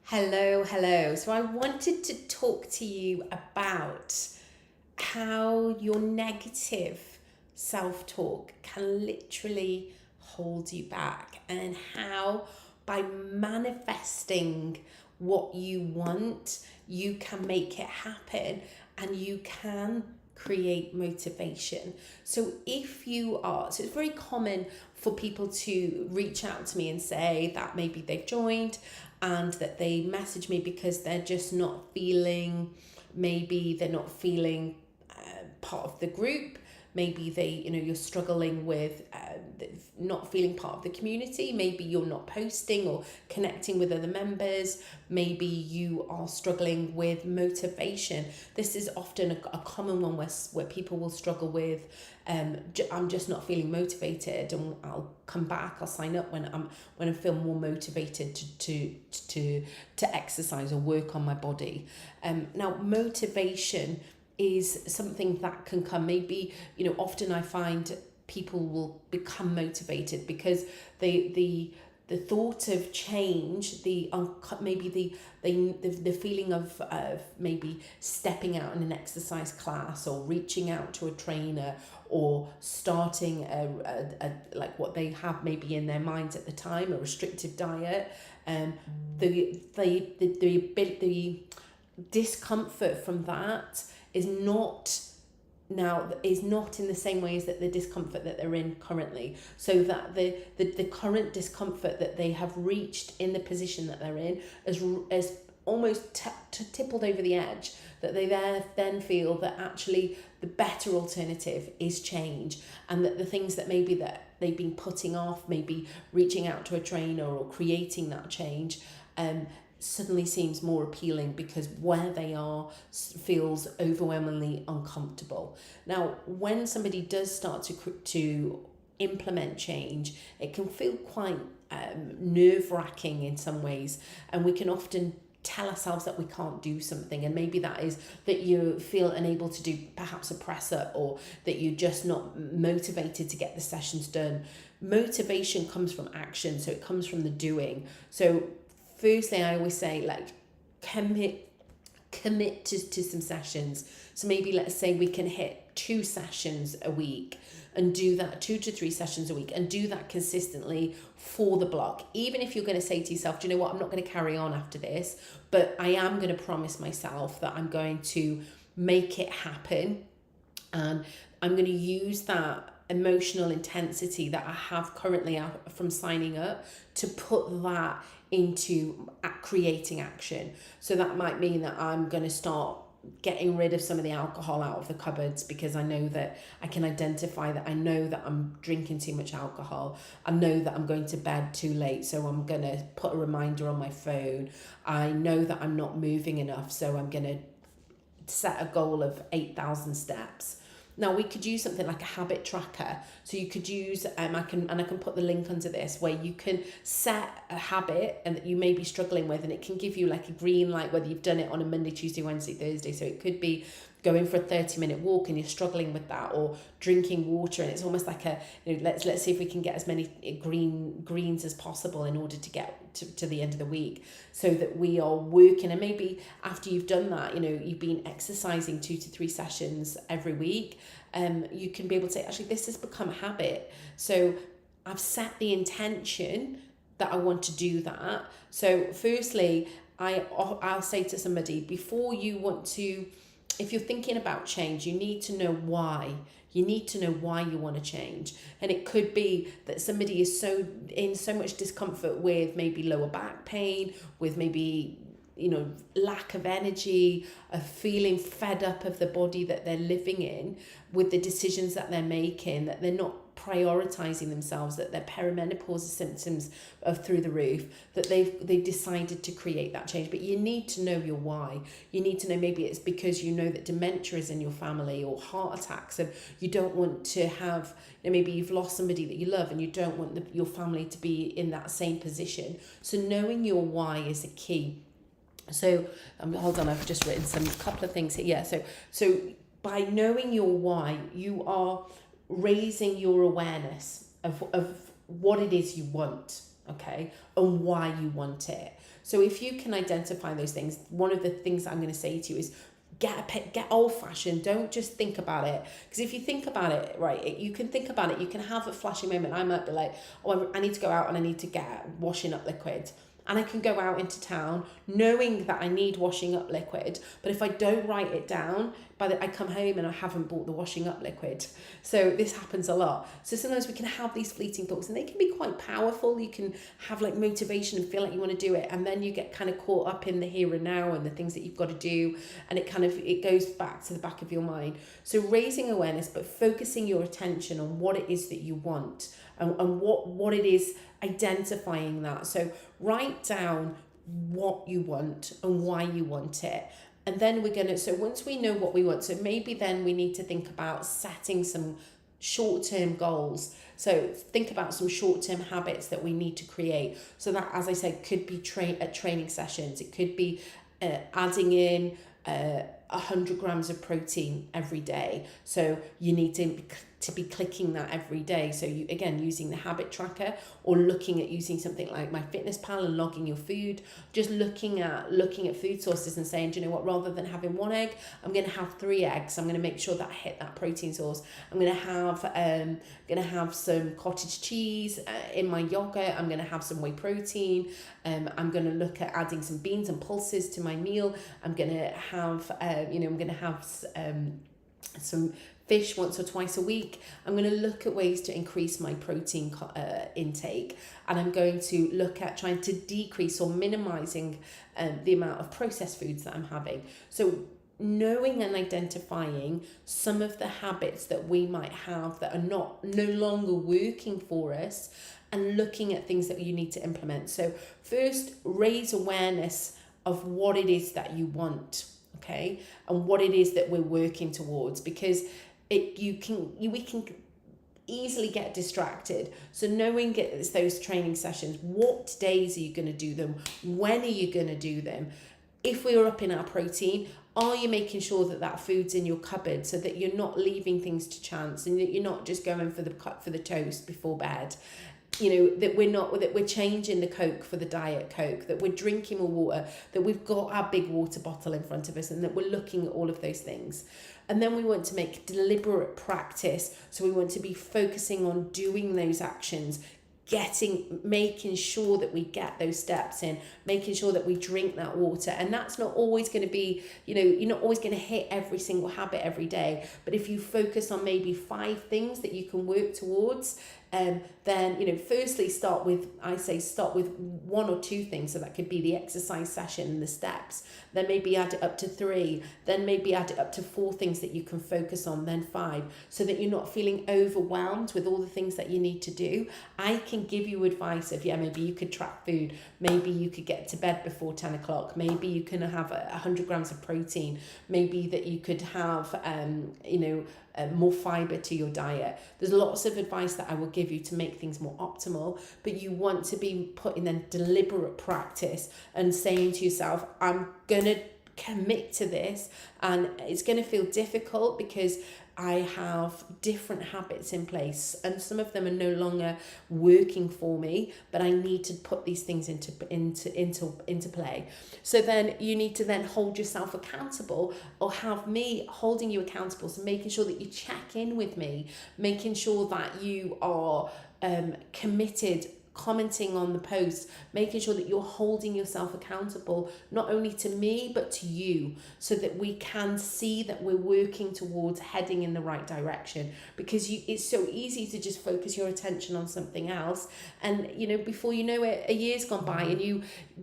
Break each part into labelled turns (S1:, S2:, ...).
S1: Hello, hello. So I wanted to talk to you about how your negative self talk can literally hold you back, and how by manifesting what you want, you can make it happen and you can create motivation. So so it's very common for people to reach out to me and say that maybe they've joined and that they message me because they're just not feeling, maybe they're not feeling part of the group. Maybe you're struggling with not feeling part of the community. Maybe you're not posting or connecting with other members. Maybe you are struggling with motivation. This is often a common one where people will struggle with, I'm just not feeling motivated, and I'll come back, I'll sign up when I feel more motivated to exercise or work on my body. Now motivation is something that can come, maybe, often I find people will become motivated because the thought of change, maybe the feeling of maybe stepping out in an exercise class or reaching out to a trainer or starting a like what they have maybe in their minds at the time, a restrictive diet, the discomfort from that is not in the same way as that the discomfort that they're in currently. So that the current discomfort that they have reached in the position that they're in as almost tippled over the edge, that they then feel that actually the better alternative is change, and that the things that maybe that they've been putting off, maybe reaching out to a trainer or creating that change, suddenly seems more appealing because where they are feels overwhelmingly uncomfortable. Now, when somebody does start to implement change, it can feel quite nerve-wracking in some ways, and we can often tell ourselves that we can't do something, and maybe that is that you feel unable to do perhaps a press up, or that you're just not motivated to get the sessions done. Motivation comes from action, so it comes from the doing. So firstly, I always say, like, commit to some sessions. So maybe let's say we can hit 2 sessions a week, and do that 2 to 3 sessions a week, and do that consistently for the block. Even if you're going to say to yourself, do you know what, I'm not going to carry on after this, but I am going to promise myself that I'm going to make it happen, and I'm going to use that emotional intensity that I have currently from signing up to put that into creating action. So that might mean that I'm going to start getting rid of some of the alcohol out of the cupboards, because I know that I can identify that I know that I'm drinking too much alcohol. I know that I'm going to bed too late, so I'm going to put a reminder on my phone. I know that I'm not moving enough, so I'm going to set a goal of 8,000 steps. Now we could use something like a habit tracker. So you could use, I can put the link under this, where you can set a habit and that you may be struggling with, and it can give you like a green light whether you've done it on a Monday, Tuesday, Wednesday, Thursday. So it could be going for a 30-minute walk and you're struggling with that, or drinking water, and it's almost like let's see if we can get as many greens as possible in order to get to the end of the week, so that we are working. And maybe after you've done that, you've been exercising 2 to 3 sessions every week, you can be able to say, actually, this has become a habit, so I've set the intention that I want to do that. So firstly, I'll say to somebody, before you want to, if you're thinking about change, you need to know why. You need to know why you want to change. And it could be that somebody is in so much discomfort with maybe lower back pain, with maybe, lack of energy, of feeling fed up of the body that they're living in, with the decisions that they're making, that they're not prioritizing themselves, that their perimenopause symptoms are through the roof, that they've decided to create that change. But you need to know your why. You need to know, maybe it's because you know that dementia is in your family, or heart attacks, and you don't want to have, maybe you've lost somebody that you love and you don't want your family to be in that same position. So knowing your why is a key. So hold on, I've just written some couple of things here. Yeah, so by knowing your why, you are raising your awareness of what it is you want. okay, and why you want it. So if you can identify those things, one of the things I'm going to say to you is get old fashioned. Don't just think about it, because if you think about it, right, you can think about it, you can have a flashing moment. I might be like, oh, I need to go out and I need to get washing up liquid, and I can go out into town knowing that I need washing up liquid, but if I don't write it down, I come home and I haven't bought the washing up liquid. So this happens a lot. So sometimes we can have these fleeting thoughts, and they can be quite powerful. You can have like motivation and feel like you want to do it, and then you get kind of caught up in the here and now and the things that you've got to do, and it goes back to the back of your mind. So raising awareness, but focusing your attention on what it is that you want, and what it is, identifying that. So write down what you want and why you want it. And then so once we know what we want, so maybe then we need to think about setting some short-term goals. So think about some short-term habits that we need to create. So that, as I said, could be training sessions. It could be adding in 100 grams of protein every day. So you need to be clicking that every day. So you, again, using the habit tracker, or looking at using something like MyFitnessPal and logging your food, just looking at food sources and saying, do you know what, rather than having one egg, I'm going to have 3 eggs. I'm going to make sure that I hit that protein source. I'm going to have some cottage cheese in my yogurt. I'm going to have some whey protein. I'm going to look at adding some beans and pulses to my meal. I'm going to have some fish once or twice a week. I'm going to look at ways to increase my protein intake, and I'm going to look at trying to decrease or minimizing the amount of processed foods that I'm having. So knowing and identifying some of the habits that we might have that are no longer working for us, and looking at things that you need to implement. So first, raise awareness of what it is that you want, okay, and what it is that we're working towards, because we can easily get distracted. So knowing it's those training sessions, what days are you going to do them? When are you going to do them? If we're up in our protein, are you making sure that food's in your cupboard, so that you're not leaving things to chance, and that you're not just going for the toast before bed? You know, that we're changing the Coke for the Diet Coke, that we're drinking more water, that we've got our big water bottle in front of us, and that we're looking at all of those things. And then we want to make deliberate practice. So we want to be focusing on doing those actions, making sure that we get those steps in, making sure that we drink that water. And that's not always going to be, you're not always going to hit every single habit every day. But if you focus on maybe 5 things that you can work towards, then, firstly, start with 1 or 2 things. So that could be the exercise session and the steps. Then maybe add it up to 3. Then maybe add it up to 4 things that you can focus on, then 5, so that you're not feeling overwhelmed with all the things that you need to do. I can give you advice of, maybe you could track food. Maybe you could get to bed before 10 o'clock. Maybe you can have 100 grams of protein. Maybe that you could have, more fiber to your diet. There's lots of advice that I will give you to make things more optimal, but you want to be putting in deliberate practice and saying to yourself, I'm gonna commit to this, and it's gonna feel difficult because I have different habits in place, and some of them are no longer working for me, but I need to put these things into play. So then you need to then hold yourself accountable, or have me holding you accountable. So making sure that you check in with me, making sure that you are committed, commenting on the post, making sure that you're holding yourself accountable, not only to me, but to you, so that we can see that we're working towards heading in the right direction. Because it's so easy to just focus your attention on something else, and before you know it, a year's gone by and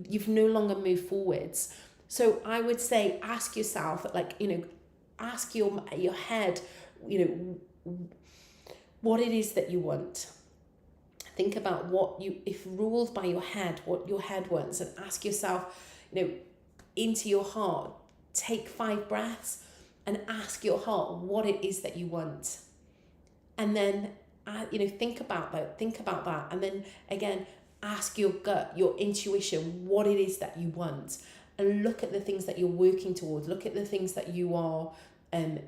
S1: you've no longer moved forwards. So I would say, ask yourself, ask your head, what it is that you want. Think about if ruled by your head, what your head wants, and ask yourself, into your heart, take 5 breaths and ask your heart what it is that you want. And then, think about that. And then again, ask your gut, your intuition, what it is that you want. And look at the things that you're working towards. Look at the things that you are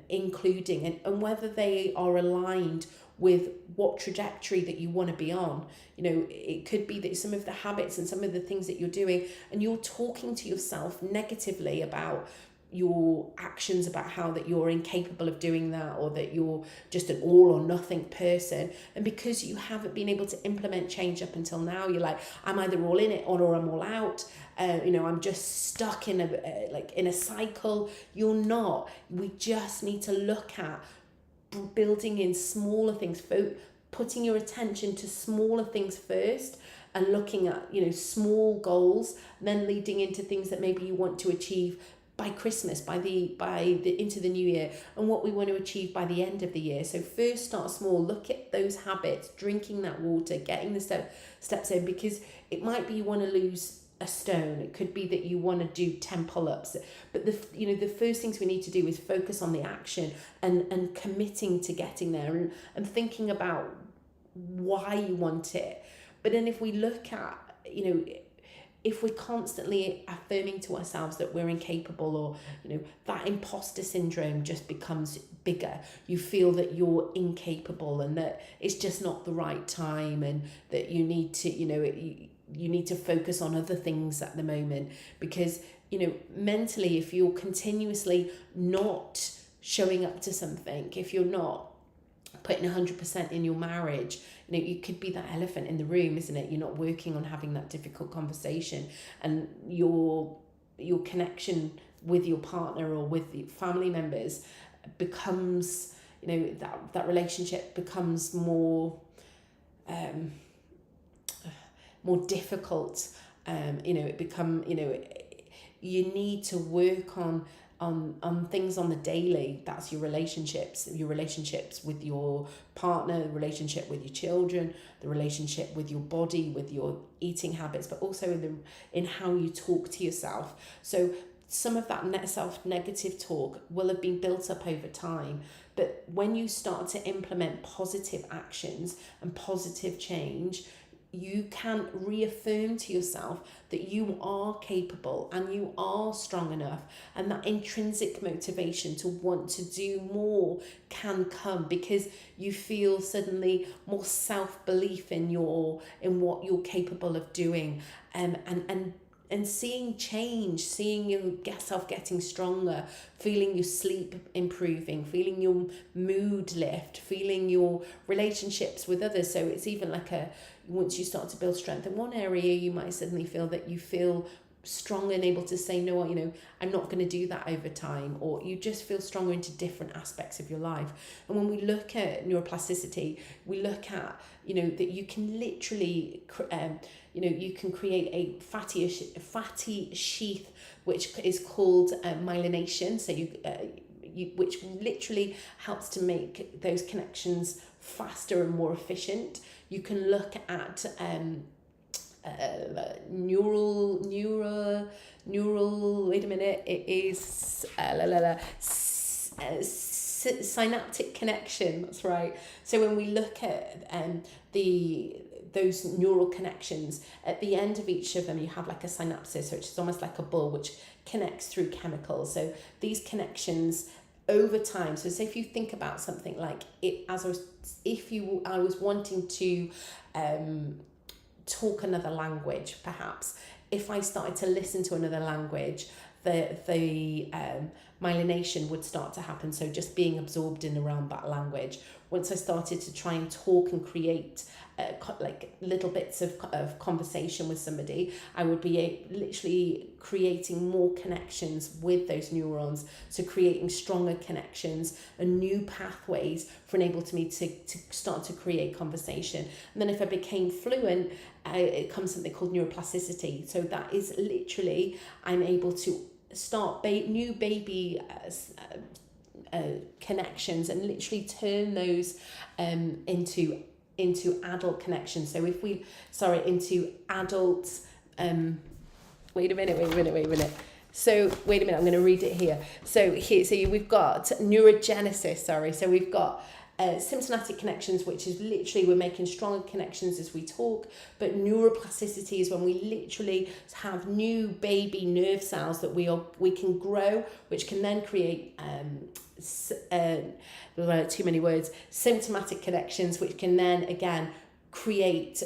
S1: including, and whether they are aligned with what trajectory that you want to be on. It could be that some of the habits and some of the things that you're doing, and you're talking to yourself negatively about your actions, about how that you're incapable of doing that, or that you're just an all or nothing person. And because you haven't been able to implement change up until now, you're like, I'm either all in it or I'm all out. I'm just stuck in a cycle. You're not. We just need to look at building in smaller things, putting your attention to smaller things first, and looking at small goals, then leading into things that maybe you want to achieve by Christmas, by the into the new year, and what we want to achieve by the end of the year. So first start small, look at those habits, drinking that water, getting the steps in, because it might be you want to lose a stone. It could be that you want to do 10 pull-ups, but the first things we need to do is focus on the action and committing to getting there, and thinking about why you want it. But then if we look at, if we're constantly affirming to ourselves that we're incapable, or that imposter syndrome just becomes bigger. You feel that you're incapable and that it's just not the right time, and that you need to you need to focus on other things at the moment, because mentally, if you're continuously not showing up to something, if you're not putting 100% in your marriage, you could be that elephant in the room, isn't it? You're not working on having that difficult conversation, and your connection with your partner or with the family members becomes, that relationship becomes more difficult. You need to work on things on the daily. That's your relationships with your partner, the relationship with your children, the relationship with your body, with your eating habits, but also in how you talk to yourself. So some of that negative talk will have been built up over time, but when you start to implement positive actions and positive change, you can reaffirm to yourself that you are capable and you are strong enough, and that intrinsic motivation to want to do more can come because you feel suddenly more self-belief in what you're capable of doing, and seeing change, seeing yourself getting stronger, feeling your sleep improving, feeling your mood lift, feeling your relationships with others. So it's even like once you start to build strength in one area, you might suddenly feel that you feel strong and able to say, no, I'm not going to do that over time, or you just feel stronger into different aspects of your life. And when we look at neuroplasticity, we look at, that you can literally, you can create a fatty sheath, which is called mylonation. So which literally helps to make those connections faster and more efficient. You can look at neural wait a minute, it is synaptic connection, that's right. So when we look at those neural connections, at the end of each of them you have like a synapsis, which is almost like a ball which connects through chemicals. So these connections over time, so say if you think about something like it, I was wanting to talk another language, perhaps if I started to listen to another language, the mylonation would start to happen. So just being absorbed in around that language. Once I started to try and talk and create like little bits of conversation with somebody, I would be literally creating more connections with those neurons, so creating stronger connections and new pathways for me to start to create conversation. And then if I became fluent, it comes something called neuroplasticity. So that is literally, I'm able to start new baby connections and literally turn those into adult connections. So into adult, wait a minute. So wait a minute, I'm going to read it here. So we've got neurogenesis, So we've got symptomatic connections, which is literally we're making stronger connections as we talk. But neuroplasticity is when we literally have new baby nerve cells that we can grow, which can then create too many words, symptomatic connections, which can then again create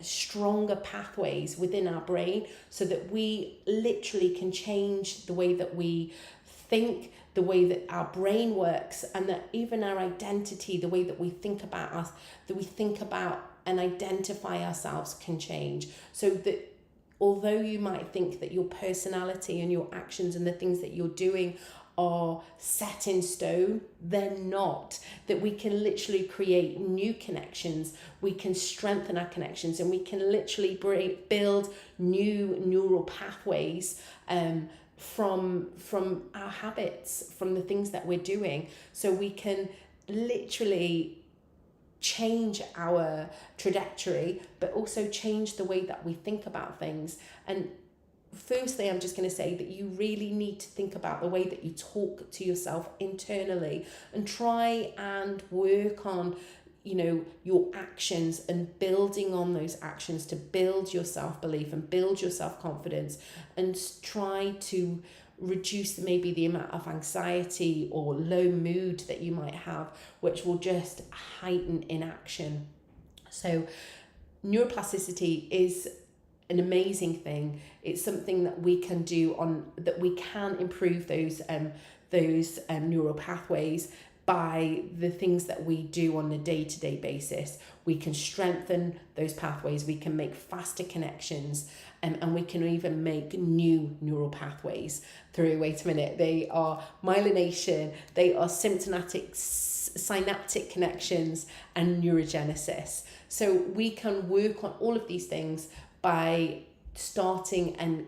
S1: stronger pathways within our brain, so that we literally can change the way that we think, the way that our brain works, and that even our identity, the way that we think about us, that we think about and identify ourselves, can change. So that although you might think that your personality and your actions and the things that you're doing are set in stone, they're not. That we can literally create new connections, we can strengthen our connections, and we can literally build new neural pathways from our habits, from the things that we're doing. So we can literally change our trajectory, but also change the way that we think about things. And firstly, I'm just going to say that you really need to think about the way that you talk to yourself internally, and try and work on, you know, your actions and building on those actions to build your self-belief and build your self-confidence, and try to reduce maybe the amount of anxiety or low mood that you might have, which will just heighten inaction. So neuroplasticity is an amazing thing. It's something that we can do that we can improve those neural pathways by the things that we do on a day-to-day basis. We can strengthen those pathways, we can make faster connections, and we can even make new neural pathways through, wait a minute, they are mylonation, they are synaptic connections, and neurogenesis. So we can work on all of these things by starting and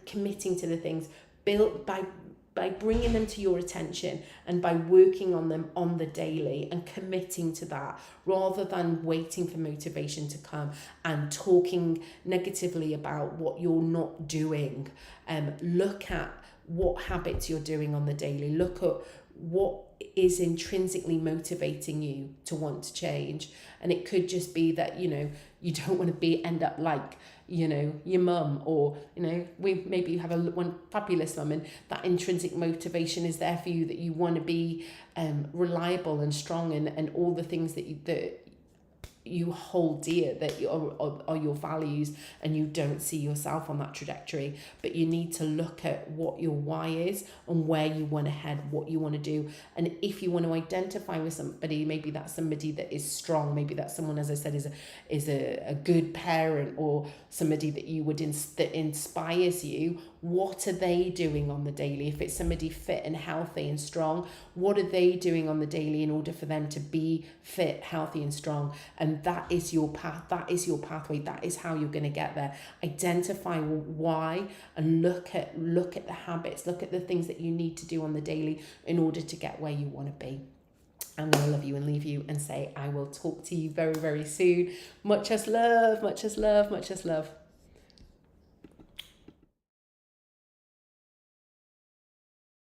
S1: committing to the things, built by bringing them to your attention and by working on them on the daily and committing to that, rather than waiting for motivation to come and talking negatively about what you're not doing. Look at what habits you're doing on the daily. Look at what is intrinsically motivating you to want to change. And it could just be that, you know, you don't want to end up like, you know, your mum, or, you know, maybe you have one fabulous mum, and that intrinsic motivation is there for you, that you want to be reliable and strong, and all the things that you hold dear, that are your values, and you don't see yourself on that trajectory. But you need to look at what your why is and where you want to head, what you want to do. And if you want to identify with somebody, maybe that's somebody that is strong, maybe that's someone, as I said, is a good parent, or somebody that you would that inspires you. What are they doing on the daily? If it's somebody fit and healthy and strong, what are they doing on the daily in order for them to be fit, healthy and strong? And that is your path, that is your pathway, that is how you're going to get there. Identify why, and look at the habits, look at the things that you need to do on the daily in order to get where you want to be. I'm going to love you and leave you and say I will talk to you very, very soon. Much as love, much as love, much as love.